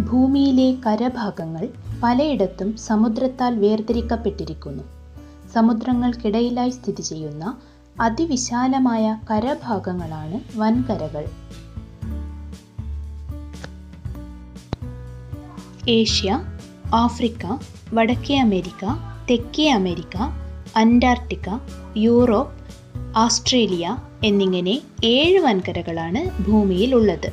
ഭൂമിയിലെ കരഭാഗങ്ങൾ പലയിടത്തും സമുദ്രത്താൽ വേർതിരിക്കപ്പെട്ടിരിക്കുന്നു. സമുദ്രങ്ങൾക്കിടയിലായി സ്ഥിതി ചെയ്യുന്ന അതിവിശാലമായ കരഭാഗങ്ങളാണ് വൻകരകൾ. ഏഷ്യ, ആഫ്രിക്ക, വടക്കേ അമേരിക്ക, തെക്കേ അമേരിക്ക, അന്റാർട്ടിക്ക, യൂറോപ്പ്, ഓസ്ട്രേലിയ എന്നിങ്ങനെ 7 വൻകരകളാണ് ഭൂമിയിൽ ഉള്ളത്.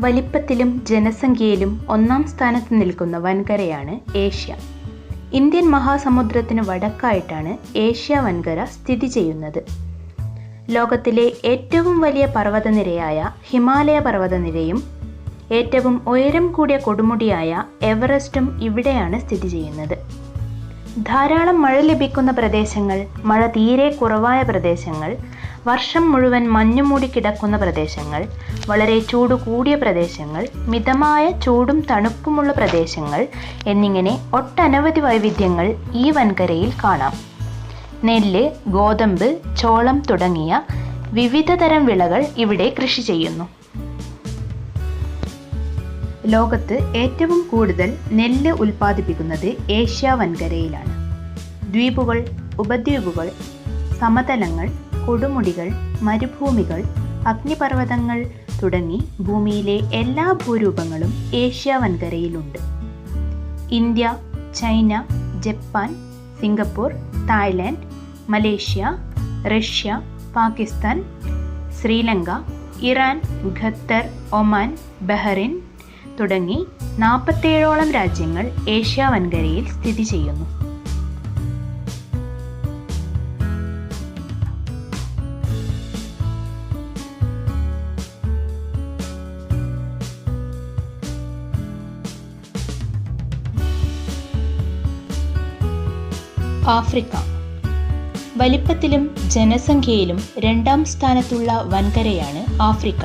വലിപ്പത്തിലും ജനസംഖ്യയിലും 1-ാം സ്ഥാനത്ത് നിൽക്കുന്ന വൻകരയാണ് ഏഷ്യ. ഇന്ത്യൻ മഹാസമുദ്രത്തിന് വടക്കായിട്ടാണ് ഏഷ്യ വൻകര സ്ഥിതി ചെയ്യുന്നത്. ലോകത്തിലെ ഏറ്റവും വലിയ പർവ്വതനിരയായ ഹിമാലയ പർവ്വതനിരയും ഏറ്റവും ഉയരം കൂടിയ കൊടുമുടിയായ എവറസ്റ്റും ഇവിടെയാണ് സ്ഥിതി ചെയ്യുന്നത്. ധാരാളം മഴ ലഭിക്കുന്ന പ്രദേശങ്ങൾ, മഴ തീരെ കുറവായ പ്രദേശങ്ങൾ, വർഷം മുഴുവൻ മഞ്ഞുമൂടി കിടക്കുന്ന പ്രദേശങ്ങൾ, വളരെ ചൂട് കൂടിയ പ്രദേശങ്ങൾ, മിതമായ ചൂടും തണുപ്പുമുള്ള പ്രദേശങ്ങൾ എന്നിങ്ങനെ ഒട്ടനവധി വൈവിധ്യങ്ങൾ ഈ വൻകരയിൽ കാണാം. നെല്ല്, ഗോതമ്പ്, ചോളം തുടങ്ങിയ വിവിധ തരം വിളകൾ ഇവിടെ കൃഷി ചെയ്യുന്നു. ലോകത്ത് ഏറ്റവും കൂടുതൽ നെല്ല് ഉൽപ്പാദിപ്പിക്കുന്നത് ഏഷ്യ വൻകരയിലാണ്. ദ്വീപുകൾ, ഉപദ്വീപുകൾ, സമതലങ്ങൾ, കൊടുമുടികൾ, മരുഭൂമികൾ, അഗ്നിപർവ്വതങ്ങൾ തുടങ്ങി ഭൂമിയിലെ എല്ലാ ഭൂരൂപങ്ങളും ഏഷ്യ വൻകരയിലുണ്ട്. India, China, Japan, Singapore, Thailand, Malaysia, Russia, Pakistan, Sri Lanka, Iran, Qatar, Oman, Bahrain തുടങ്ങി 47ഓളം രാജ്യങ്ങൾ ഏഷ്യ വൻകരയിൽ സ്ഥിതി ചെയ്യുന്നു. ആഫ്രിക്ക. വലിപ്പത്തിലും ജനസംഖ്യയിലും 2-ാം സ്ഥാനത്തുള്ള വൻകരയാണ് ആഫ്രിക്ക.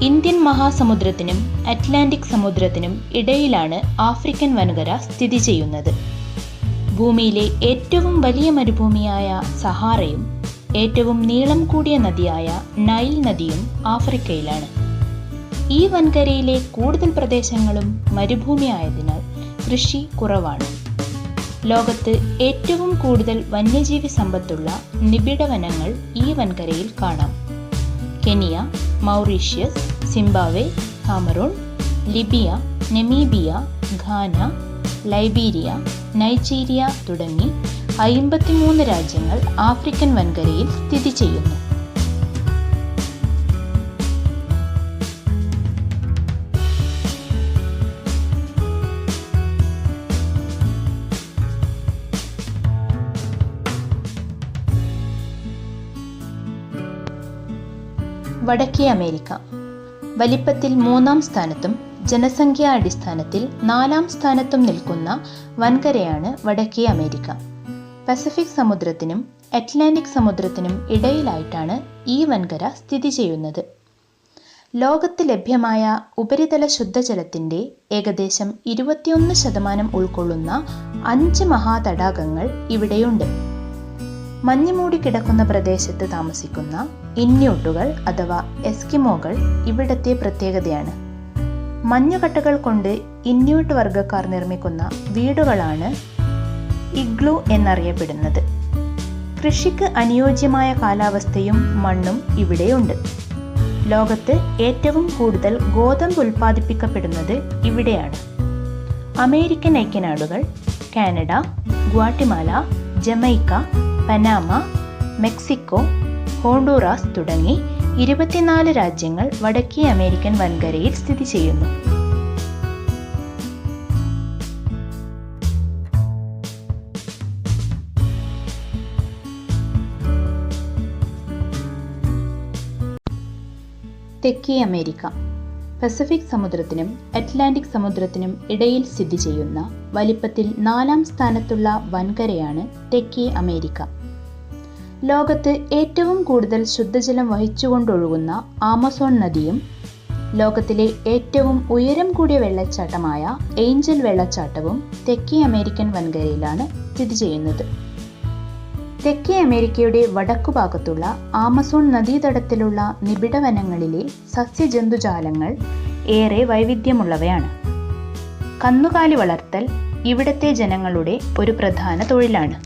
ഇന്ത്യൻ മഹാസമുദ്രത്തിനും അറ്റ്ലാന്റിക് സമുദ്രത്തിനും ഇടയിലാണ് ആഫ്രിക്കൻ വൻകര സ്ഥിതി ചെയ്യുന്നത്. ഭൂമിയിലെ ഏറ്റവും വലിയ മരുഭൂമിയായ സഹാറയും ഏറ്റവും നീളം കൂടിയ നദിയായ നൈൽ നദിയും ആഫ്രിക്കയിലാണ്. ഈ വൻകരയിലെ കൂടുതൽ പ്രദേശങ്ങളും മരുഭൂമിയായതിനാൽ കൃഷി കുറവാണ്. ലോകത്ത് ഏറ്റവും കൂടുതൽ വന്യജീവി സമ്പത്തുള്ള നിബിഡ വനങ്ങൾ ഈ വൻകരയിൽ കാണാം. Kenya, Mauritius, Zimbabwe, Cameroon, Libya, Namibia, Ghana, Liberia, Nigeria തുടങ്ങി 53 രാജ്യങ്ങൾ ആഫ്രിക്കൻ വൻകരയിൽ സ്ഥിതി ചെയ്യുന്നു. വടക്കേ അമേരിക്ക. വലിപ്പത്തിൽ 3-ാം സ്ഥാനത്തും ജനസംഖ്യാ അടിസ്ഥാനത്തിൽ 4-ാം സ്ഥാനത്തും നിൽക്കുന്ന വൻകരയാണ് വടക്കേ അമേരിക്ക. പസഫിക് സമുദ്രത്തിനും അറ്റ്ലാന്റിക് സമുദ്രത്തിനും ഇടയിലായിട്ടാണ് ഈ വൻകര സ്ഥിതി ചെയ്യുന്നത്. ലോകത്ത് ലഭ്യമായ ഉപരിതല ശുദ്ധജലത്തിൻ്റെ ഏകദേശം 21% ഉൾക്കൊള്ളുന്ന 5 മഹാതടാകങ്ങൾ ഇവിടെയുണ്ട്. മഞ്ഞുമൂടി കിടക്കുന്ന പ്രദേശത്ത് താമസിക്കുന്ന ഇന്യൂട്ടുകൾ അഥവാ എസ്കിമോകൾ ഇവിടത്തെ പ്രത്യേകതയാണ്. മഞ്ഞുകട്ടകൾ കൊണ്ട് ഇന്യൂട്ട് വർഗ്ഗക്കാർ നിർമ്മിക്കുന്ന വീടുകളാണ് ഇഗ്ലൂ എന്നറിയപ്പെടുന്നത്. കൃഷിക്ക് അനുയോജ്യമായ കാലാവസ്ഥയും മണ്ണും ഇവിടെയുണ്ട്. ലോകത്ത് ഏറ്റവും കൂടുതൽ ഗോതമ്പ് ഉൽപ്പാദിപ്പിക്കപ്പെടുന്നത് ഇവിടെയാണ്. അമേരിക്കൻ ഐക്യനാടുകൾ, Canada, Guatemala, Jamaica, Panama, Mexico, Honduras തുടങ്ങി 24 രാജ്യങ്ങൾ വടക്കേ അമേരിക്കൻ വൻകരയിൽ സ്ഥിതി ചെയ്യുന്നു. തെക്കേ അമേരിക്ക. പസഫിക് സമുദ്രത്തിനും അറ്റ്ലാന്റിക് സമുദ്രത്തിനും ഇടയിൽ സ്ഥിതി ചെയ്യുന്ന വലിപ്പത്തിൽ 4-ാം സ്ഥാനത്തുള്ള വൻകരയാണ് തെക്കേ അമേരിക്ക. ലോകത്ത് ഏറ്റവും കൂടുതൽ ശുദ്ധജലം വഹിച്ചുകൊണ്ടൊഴുകുന്ന ആമസോൺ നദിയും ലോകത്തിലെ ഏറ്റവും ഉയരം കൂടിയ വെള്ളച്ചാട്ടമായ ഏഞ്ചൽ വെള്ളച്ചാട്ടവും തെക്കേ അമേരിക്കൻ വൻകരയിലാണ് സ്ഥിതി ചെയ്യുന്നത്. തെക്കേ അമേരിക്കയുടെ വടക്കുഭാഗത്തുള്ള ആമസോൺ നദീതടത്തിലുള്ള നിബിഡ വനങ്ങളിലെ സസ്യജന്തുജാലങ്ങൾ ഏറെ വൈവിധ്യമുള്ളവയാണ്. കന്നുകാലി വളർത്തൽ ഇവിടത്തെ ജനങ്ങളുടെ ഒരു പ്രധാന തൊഴിലാണ്.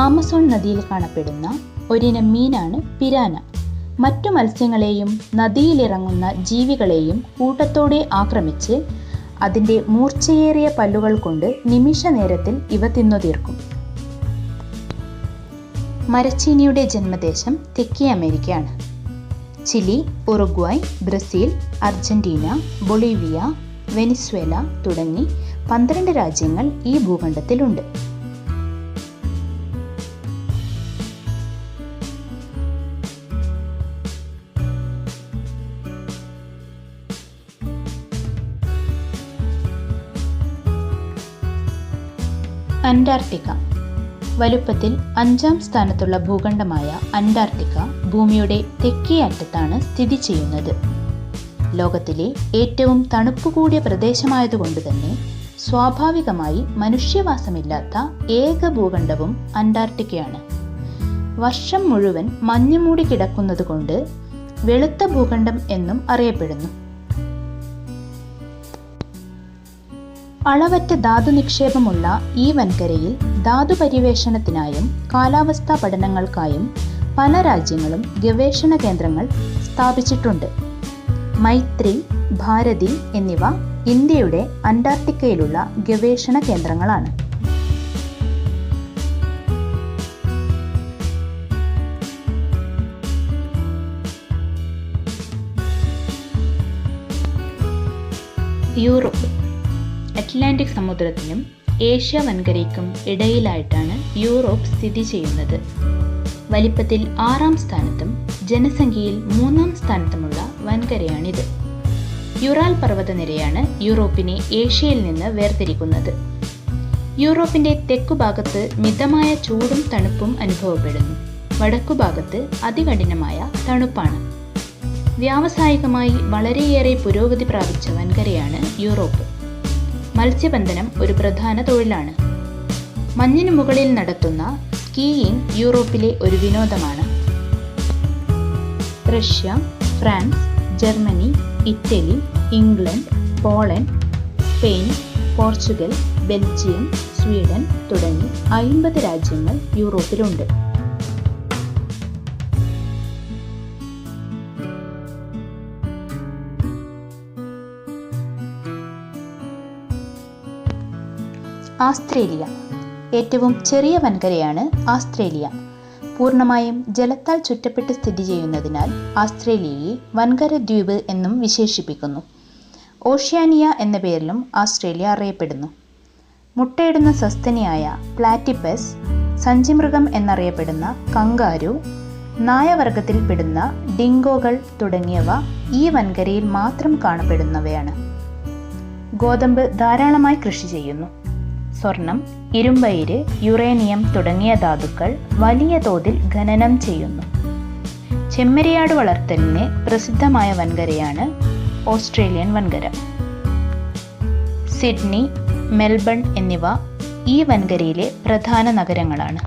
ആമസോൺ നദിയിൽ കാണപ്പെടുന്ന ഒരിനം മീനാണ് പിരാന. മറ്റു മത്സ്യങ്ങളെയും നദിയിലിറങ്ങുന്ന ജീവികളെയും കൂട്ടത്തോടെ ആക്രമിച്ച് അതിൻ്റെ മൂർച്ചയേറിയ പല്ലുകൾ കൊണ്ട് നിമിഷ നേരത്തിൽ ഇവ തിന്നു തീർക്കും. മരച്ചീനിയുടെ ജന്മദേശം തെക്കേ അമേരിക്കയാണ്. Chile, Uruguay, Brazil, Argentina, Bolivia, Venezuela തുടങ്ങി 12 രാജ്യങ്ങൾ ഈ ഭൂഖണ്ഡത്തിലുണ്ട്. അന്റാർട്ടിക്ക. വലുപ്പത്തിൽ 5ാം സ്ഥാനത്തുള്ള ഭൂഖണ്ഡമായ അന്റാർട്ടിക്ക ഭൂമിയുടെ തെക്കേ അറ്റത്താണ് സ്ഥിതി ചെയ്യുന്നത്. ലോകത്തിലെ ഏറ്റവും തണുപ്പുകൂടിയ പ്രദേശമായതുകൊണ്ട് തന്നെ സ്വാഭാവികമായി മനുഷ്യവാസമില്ലാത്ത ഏക ഭൂഖണ്ഡവും അന്റാർട്ടിക്കയാണ്. വർഷം മുഴുവൻ മഞ്ഞുമൂടി കിടക്കുന്നതുകൊണ്ട് വെളുത്ത ഭൂഖണ്ഡം എന്നും അറിയപ്പെടുന്നു. അളവറ്റ ധാതു നിക്ഷേപമുള്ള ഈ വൻകരയിൽ ധാതു പര്യവേഷണത്തിനായും കാലാവസ്ഥാ പഠനങ്ങൾക്കായും പല രാജ്യങ്ങളും ഗവേഷണ കേന്ദ്രങ്ങൾ സ്ഥാപിച്ചിട്ടുണ്ട്. മൈത്രി, ഭാരതി എന്നിവ ഇന്ത്യയുടെ അന്റാർട്ടിക്കയിലുള്ള ഗവേഷണ കേന്ദ്രങ്ങളാണ്. യൂറോപ്പ്. അറ്റ്ലാന്റിക് സമുദ്രത്തിനും ഏഷ്യ വൻകരയ്ക്കും ഇടയിലായിട്ടാണ് യൂറോപ്പ് സ്ഥിതി ചെയ്യുന്നത്. വലിപ്പത്തിൽ 6ാം സ്ഥാനത്തും ജനസംഖ്യയിൽ 3ാം സ്ഥാനത്തുമുള്ള വൻകരയാണിത്. യുറാൽ പർവ്വതനിരയാണ് യൂറോപ്പിനെ ഏഷ്യയിൽ നിന്ന് വേർതിരിക്കുന്നത്. യൂറോപ്പിന്റെ തെക്കുഭാഗത്ത് മിതമായ ചൂടും തണുപ്പും അനുഭവപ്പെടുന്നു. വടക്കുഭാഗത്ത് അതികഠിനമായ തണുപ്പാണ്. വ്യാവസായികമായി വളരെയേറെ പുരോഗതി പ്രാപിച്ച വൻകരയാണ് യൂറോപ്പ്. മത്സ്യബന്ധനം ഒരു പ്രധാന തൊഴിലാണ്. മഞ്ഞിനു മുകളിൽ നടത്തുന്ന സ്കീയിങ് യൂറോപ്പിലെ ഒരു വിനോദമാണ്. Russia, France, Germany, Italy, England, Poland, Spain, Portugal, Belgium, Sweden തുടങ്ങി 50 രാജ്യങ്ങൾ യൂറോപ്പിലുണ്ട്. ആസ്ത്രേലിയ. ഏറ്റവും ചെറിയ വൻകരയാണ് ആസ്ത്രേലിയ. പൂർണ്ണമായും ജലത്താൽ ചുറ്റപ്പെട്ട് സ്ഥിതി ചെയ്യുന്നതിനാൽ ആസ്ത്രേലിയയെ വൻകര ദ്വീപ് എന്നും വിശേഷിപ്പിക്കുന്നു. ഓഷ്യാനിയ എന്ന പേരിലും ആസ്ട്രേലിയ അറിയപ്പെടുന്നു. മുട്ടയിടുന്ന സസ്തനിയായ പ്ലാറ്റിപ്പസ്, സഞ്ചിമൃഗം എന്നറിയപ്പെടുന്ന കങ്കാരു, നായവർഗത്തിൽപ്പെടുന്ന ഡിങ്കോകൾ തുടങ്ങിയവ ഈ വൻകരയിൽ മാത്രം കാണപ്പെടുന്നവയാണ്. ഗോതമ്പ് ധാരാളമായി കൃഷി ചെയ്യുന്നു. സ്വർണം, ഇരുമ്പയിര്, യുറേനിയം തുടങ്ങിയ ധാതുക്കൾ വലിയ തോതിൽ ഖനനം ചെയ്യുന്നു. ചെമ്മരിയാട് വളർത്തലിന് പ്രസിദ്ധമായ വൻകരയാണ് ഓസ്ട്രേലിയൻ വൻകര. സിഡ്നി, മെൽബൺ എന്നിവ ഈ വൻകരയിലെ പ്രധാന നഗരങ്ങളാണ്.